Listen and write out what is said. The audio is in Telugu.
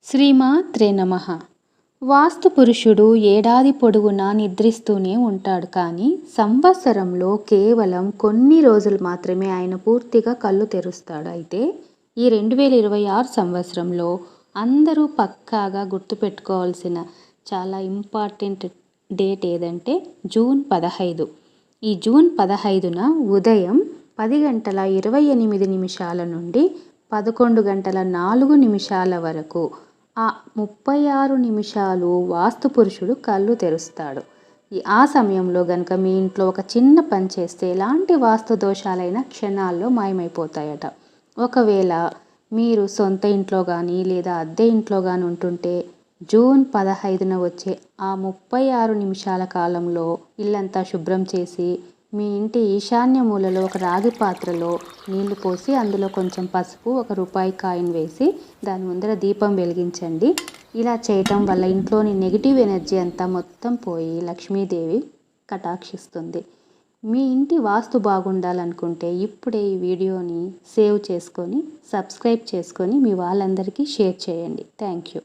శ్రీమాత్రే నమః. వాస్తు పురుషుడు ఏడాది పొడవునా నిద్రిస్తూనే ఉంటాడు. కానీ సంవత్సరంలో కేవలం కొన్ని రోజులు మాత్రమే ఆయన పూర్తిగా కళ్ళు తెరుస్తాడు. అయితే ఈ 2026 సంవత్సరంలో అందరూ పక్కాగా గుర్తుపెట్టుకోవాల్సిన చాలా ఇంపార్టెంట్ డేట్ ఏదంటే జూన్ 15. ఈ జూన్ 15న ఉదయం 10:28 నుండి 11:04 వరకు ఆ 36 నిమిషాలు వాస్తు పురుషుడు కళ్ళు తెరుస్తాడు. ఆ సమయంలో గనుక మీ ఇంట్లో ఒక చిన్న పని చేస్తే ఎలాంటి వాస్తు దోషాలైనా క్షణాల్లో మాయమైపోతాయట. ఒకవేళ మీరు సొంత ఇంట్లో కానీ లేదా అద్దె ఇంట్లో కానీ ఉంటుంటే జూన్ 15న వచ్చే ఆ 36 నిమిషాల కాలంలో ఇల్లంతా శుభ్రం చేసి మీ ఇంటి ఈశాన్య మూలలో ఒక రాగి పాత్రలో నీళ్లు పోసి అందులో కొంచెం పసుపు, ఒక రూపాయి కాయిన్ వేసి దాని ముందర దీపం వెలిగించండి. ఇలా చేయటం వల్ల ఇంట్లోని నెగిటివ్ ఎనర్జీ అంతా మొత్తం పోయి లక్ష్మీదేవి కటాక్షిస్తుంది. మీ ఇంటి వాస్తు బాగుండాలనుకుంటే ఇప్పుడే ఈ వీడియోని సేవ్ చేసుకొని సబ్స్క్రైబ్ చేసుకొని మీ వాళ్ళందరికీ షేర్ చేయండి. Thank you.